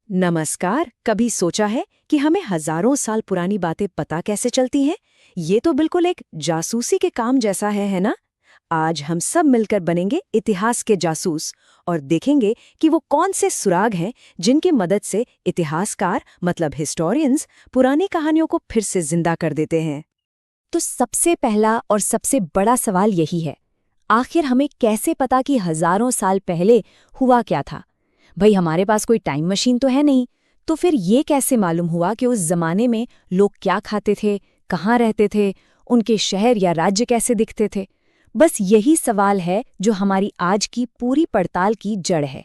नमस्कार। कभी सोचा है कि हमें हजारों साल पुरानी बातें पता कैसे चलती हैं? ये तो बिल्कुल एक जासूसी के काम जैसा है ना? आज हम सब मिलकर बनेंगे इतिहास के जासूस और देखेंगे कि वो कौन से सुराग हैं जिनकी मदद से इतिहासकार मतलब हिस्टोरियंस पुरानी कहानियों को फिर से जिंदा कर देते हैं। तो सबसे पहला और सबसे बड़ा सवाल यही है, आखिर हमें कैसे पता कि हजारों साल पहले हुआ क्या था? भाई हमारे पास कोई टाइम मशीन तो है नहीं, तो फिर ये कैसे मालूम हुआ कि उस जमाने में लोग क्या खाते थे, कहाँ रहते थे, उनके शहर या राज्य कैसे दिखते थे? बस यही सवाल है जो हमारी आज की पूरी पड़ताल की जड़ है।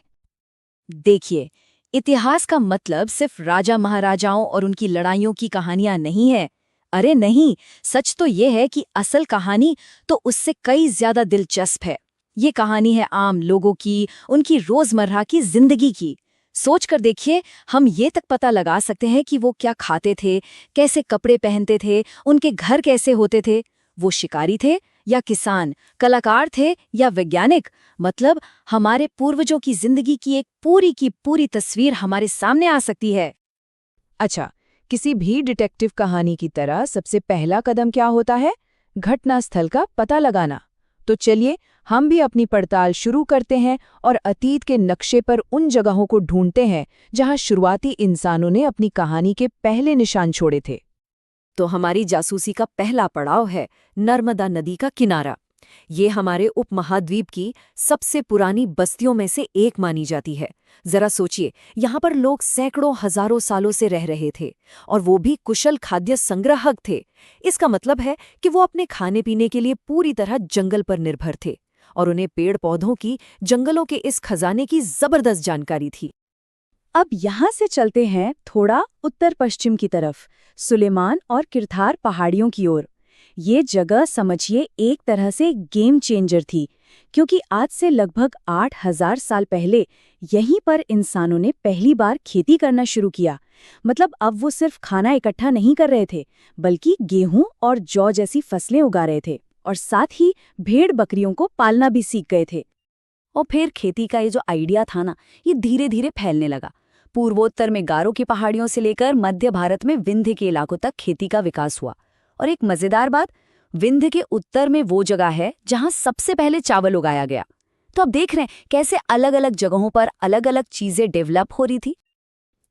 देखिए, इतिहास का मतलब सिर्फ राजा महाराजाओं और उनकी लड़ाइयों की कहानियां नहीं है। अरे नहीं, सच तो ये है कि असल कहानी तो उससे कई ज्यादा दिलचस्प है। ये कहानी है आम लोगों की, उनकी रोजमर्रा की जिंदगी की। सोच कर देखिए, हम ये तक पता लगा सकते हैं कि वो क्या खाते थे, कैसे कपड़े पहनते थे, उनके घर कैसे होते थे। वो शिकारी थे या किसान, कलाकार थे या वैज्ञानिक। मतलब हमारे पूर्वजों की जिंदगी की एक पूरी की पूरी तस्वीर हमारे सामने आ सकती है। अच्छा, किसी भी डिटेक्टिव कहानी की तरह सबसे पहला कदम क्या होता है? घटनास्थल का पता लगाना। तो चलिए हम भी अपनी पड़ताल शुरू करते हैं और अतीत के नक्शे पर उन जगहों को ढूंढते हैं जहां शुरुआती इंसानों ने अपनी कहानी के पहले निशान छोड़े थे। तो हमारी जासूसी का पहला पड़ाव है नर्मदा नदी का किनारा। ये हमारे उपमहाद्वीप की सबसे पुरानी बस्तियों में से एक मानी जाती है। जरा सोचिए, यहाँ पर लोग सैकड़ों हजारों सालों से रह रहे थे और वो भी कुशल खाद्य संग्राहक थे। इसका मतलब है कि वो अपने खाने पीने के लिए पूरी तरह जंगल पर निर्भर थे और उन्हें पेड़ पौधों की, जंगलों के इस खजाने की जबरदस्त जानकारी थी। अब यहाँ से चलते हैं थोड़ा उत्तर पश्चिम की तरफ, सुलेमान और किरथार पहाड़ियों की ओर। ये जगह समझिए एक तरह से गेम चेंजर थी, क्योंकि आज से लगभग 8,000 साल पहले यहीं पर इंसानों ने पहली बार खेती करना शुरू किया। मतलब अब वो सिर्फ खाना इकट्ठा नहीं कर रहे थे, बल्कि गेहूं और जौ जैसी फसलें उगा रहे थे और साथ ही भेड़ बकरियों को पालना भी सीख गए थे। और फिर खेती का ये जो आइडिया था ना, ये धीरे धीरे फैलने लगा। पूर्वोत्तर में गारो की पहाड़ियों से लेकर मध्य भारत में विंध्य के इलाकों तक खेती का विकास हुआ। और एक मजेदार बात, विंध्य के उत्तर में वो जगह है जहां सबसे पहले चावल उगाया गया। तो अब देख रहे हैं कैसे अलग अलग जगहों पर अलग अलग चीजें डेवलप हो रही थी।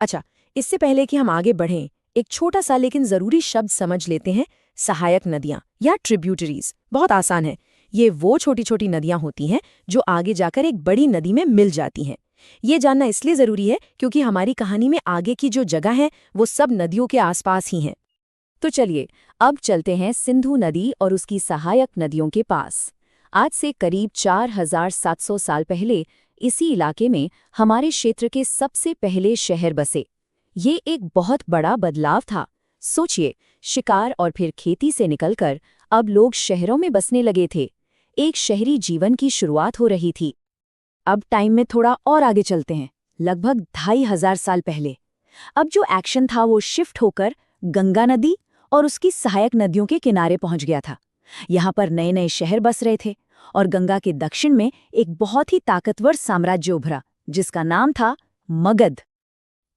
अच्छा, इससे पहले कि हम आगे बढ़ें, एक छोटा सा लेकिन जरूरी शब्द समझ लेते हैं, सहायक नदियां या ट्रिब्यूटरीज। बहुत आसान है। ये वो छोटी छोटी नदियां होती हैं जो आगे जाकर एक बड़ी नदी में मिल जाती हैं। ये जानना इसलिए जरूरी है क्योंकि हमारी कहानी में आगे की जो जगह है वो सब नदियों के आसपास ही हैं। तो चलिए अब चलते हैं सिंधु नदी और उसकी सहायक नदियों के पास। आज से करीब 4,700 साल पहले इसी इलाके में हमारे क्षेत्र के सबसे पहले शहर बसे। ये एक बहुत बड़ा बदलाव था। सोचिए, शिकार और फिर खेती से निकलकर अब लोग शहरों में बसने लगे थे। एक शहरी जीवन की शुरुआत हो रही थी। अब टाइम में थोड़ा और आगे चलते हैं, लगभग 2,500 साल पहले। अब जो एक्शन था वो शिफ्ट होकर गंगा नदी और उसकी सहायक नदियों के किनारे पहुंच गया था। यहाँ पर नए नए शहर बस रहे थे और गंगा के दक्षिण में एक बहुत ही ताकतवर साम्राज्य उभरा जिसका नाम था मगध।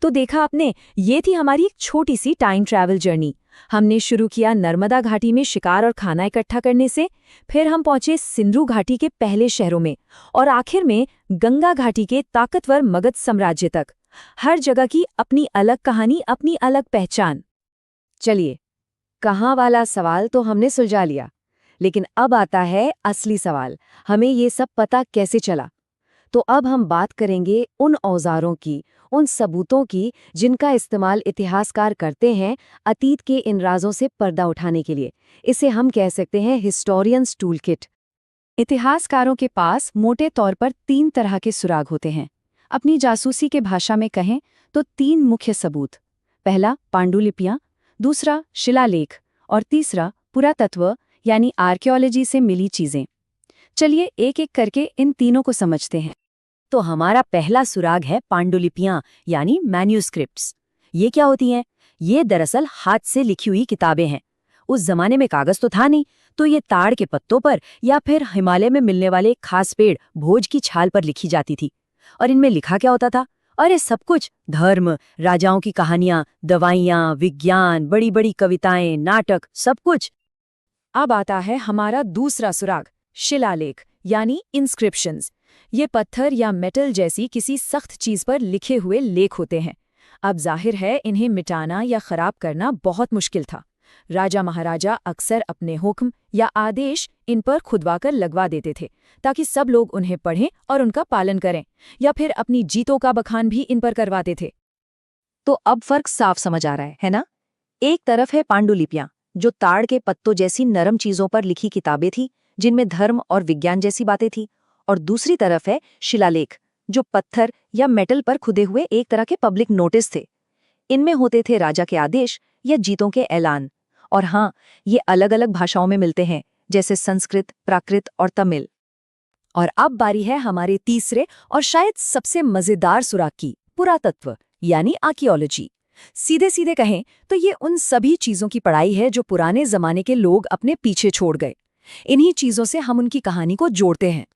तो देखा आपने, ये थी हमारी एक छोटी सी टाइम ट्रैवल जर्नी। हमने शुरू किया नर्मदा घाटी में शिकार और खाना इकट्ठा करने से, फिर हम पहुंचे सिंधु घाटी के पहले शहरों में और आखिर में गंगा घाटी के ताकतवर मगध साम्राज्य तक। हर जगह की अपनी अलग कहानी, अपनी अलग पहचान। चलिए, कहाँ वाला सवाल तो हमने सुलझा लिया, लेकिन अब आता है असली सवाल, हमें ये सब पता कैसे चला। तो अब हम बात करेंगे उन औजारों की, उन सबूतों की जिनका इस्तेमाल इतिहासकार करते हैं अतीत के इन राजों से पर्दा उठाने के लिए। इसे हम कह सकते हैं हिस्टोरियंस टूल किट। इतिहासकारों के पास मोटे तौर पर 3 तरह के सुराग होते हैं। अपनी जासूसी के भाषा में कहें तो 3 मुख्य सबूत। पहला पांडुलिपियां, दूसरा शिलालेख और तीसरा पुरातत्व यानी आर्कियोलॉजी से मिली चीजें। चलिए एक एक करके इन तीनों को समझते हैं। तो हमारा पहला सुराग है पांडुलिपियां यानी मैन्यूस्क्रिप्ट्स। ये क्या होती हैं? ये दरअसल हाथ से लिखी हुई किताबें हैं। उस जमाने में कागज तो था नहीं, तो ये ताड़ के पत्तों पर या फिर हिमालय में मिलने वाले खास पेड़ भोज की छाल पर लिखी जाती थी। और इनमें लिखा क्या होता था? और ये सब कुछ धर्म, राजाओं की कहानियां, दवाइयां, विज्ञान, बड़ी बड़ी कविताएं, नाटक, सब कुछ। अब आता है हमारा दूसरा सुराग, शिलालेख यानी इंस्क्रिप्शंस। ये पत्थर या मेटल जैसी किसी सख्त चीज पर लिखे हुए लेख होते हैं। अब जाहिर है इन्हें मिटाना या खराब करना बहुत मुश्किल था। राजा महाराजा अक्सर अपने हुक्म या आदेश इन पर खुदवाकर लगवा देते थे ताकि सब लोग उन्हें पढ़ें और उनका पालन करें, या फिर अपनी जीतों का बखान भी इन पर करवाते थे। तो अब फर्क साफ समझ आ रहा है ना? एक तरफ है पांडुलिपियां, जो ताड़ के पत्तों जैसी नरम चीजों पर लिखी किताबें थी, जिनमें धर्म और विज्ञान जैसी बातें थी, और दूसरी तरफ है शिलालेख, जो पत्थर या मेटल पर खुदे हुए एक तरह के पब्लिक नोटिस थे। इनमें होते थे राजा के आदेश या जीतों के ऐलान। और हाँ, ये अलग अलग भाषाओं में मिलते हैं, जैसे संस्कृत, प्राकृत और तमिल। और अब बारी है हमारे तीसरे और शायद सबसे मजेदार सुराग की, पुरातत्व यानी आर्कियोलॉजी। सीधे सीधे कहें तो ये उन सभी चीजों की पढ़ाई है जो पुराने जमाने के लोग अपने पीछे छोड़ गए। इन्हीं चीजों से हम उनकी कहानी को जोड़ते हैं।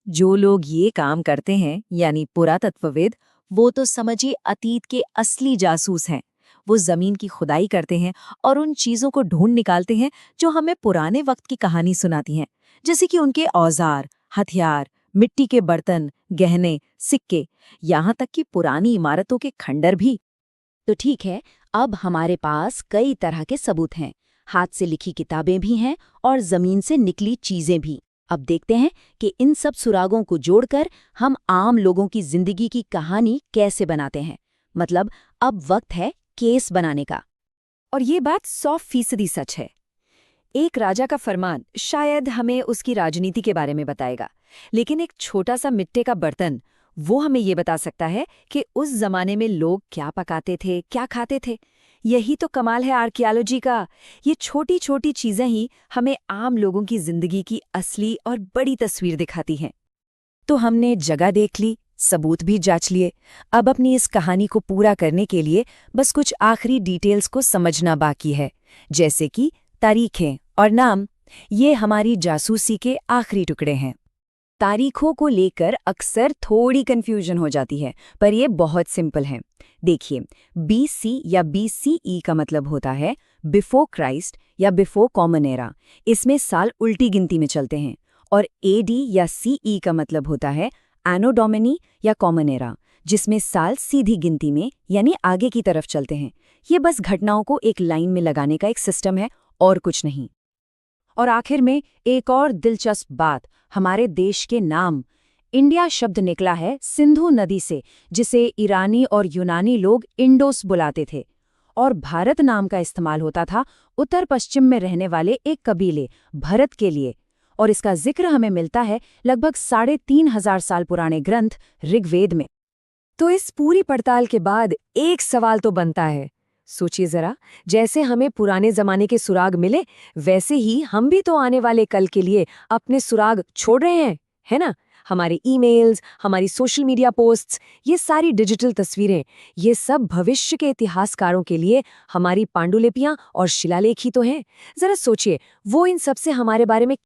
जो लोग ये काम करते हैं यानी पुरातत्वविद, वो तो समझिए अतीत के असली जासूस हैं। वो जमीन की खुदाई करते हैं और उन चीजों को ढूंढ निकालते हैं जो हमें पुराने वक्त की कहानी सुनाती हैं, जैसे कि उनके औजार, हथियार, मिट्टी के बर्तन, गहने, सिक्के, यहाँ तक कि पुरानी इमारतों के खंडर भी। तो ठीक है, अब हमारे पास कई तरह के सबूत हैं, हाथ से लिखी किताबें भी हैं और जमीन से निकली चीजें भी। अब देखते हैं कि इन सब सुरागों को जोड़कर हम आम लोगों की जिंदगी की कहानी कैसे बनाते हैं। मतलब अब वक्त है केस बनाने का। और ये बात 100% सच है। एक राजा का फरमान शायद हमें उसकी राजनीति के बारे में बताएगा, लेकिन एक छोटा सा मिट्टी का बर्तन, वो हमें ये बता सकता है कि उस जमाने में लोग क्या पकाते थे, क्या खाते थे। यही तो कमाल है आर्कियोलॉजी का। ये छोटी छोटी चीजें ही हमें आम लोगों की जिंदगी की असली और बड़ी तस्वीर दिखाती हैं। तो हमने जगह देख ली, सबूत भी जांच लिए। अब अपनी इस कहानी को पूरा करने के लिए बस कुछ आखिरी डिटेल्स को समझना बाकी है, जैसे कि तारीखें और नाम। ये हमारी जासूसी के आखिरी टुकड़े हैं। तारीखों को लेकर अक्सर थोड़ी कंफ्यूजन हो जाती है, पर ये बहुत सिंपल है। देखिए, BC या BCE का मतलब होता है बिफोर क्राइस्ट या बिफोर कॉमन एरा। इसमें साल उल्टी गिनती में चलते हैं। और AD या CE का मतलब होता है एनो डोमिनी या कॉमन एरा, जिसमें साल सीधी गिनती में यानी आगे की तरफ चलते हैं। ये बस घटनाओं को एक लाइन में लगाने का एक सिस्टम है और कुछ नहीं। और आखिर में एक और दिलचस्प बात, हमारे देश के नाम। इंडिया शब्द निकला है सिंधु नदी से, जिसे ईरानी और यूनानी लोग इंडोस बुलाते थे। और भारत नाम का इस्तेमाल होता था उत्तर पश्चिम में रहने वाले एक कबीले भरत के लिए। और इसका जिक्र हमें मिलता है लगभग 3500 साल पुराने ग्रंथ ऋग्वेद में। तो इस पूरी पड़ताल के बाद एक सवाल तो बनता है। सोचिए जरा, जैसे हमें पुराने जमाने के सुराग मिले, वैसे ही हम भी तो आने वाले कल के लिए अपने सुराग छोड़ रहे हैं, है ना? हमारे ईमेल्स, हमारी सोशल मीडिया पोस्ट्स, ये सारी डिजिटल तस्वीरें, ये सब भविष्य के इतिहासकारों के लिए हमारी पांडुलिपियां और शिलालेख ही तो हैं। जरा सोचिए, वो इन सब से हमारे बारे में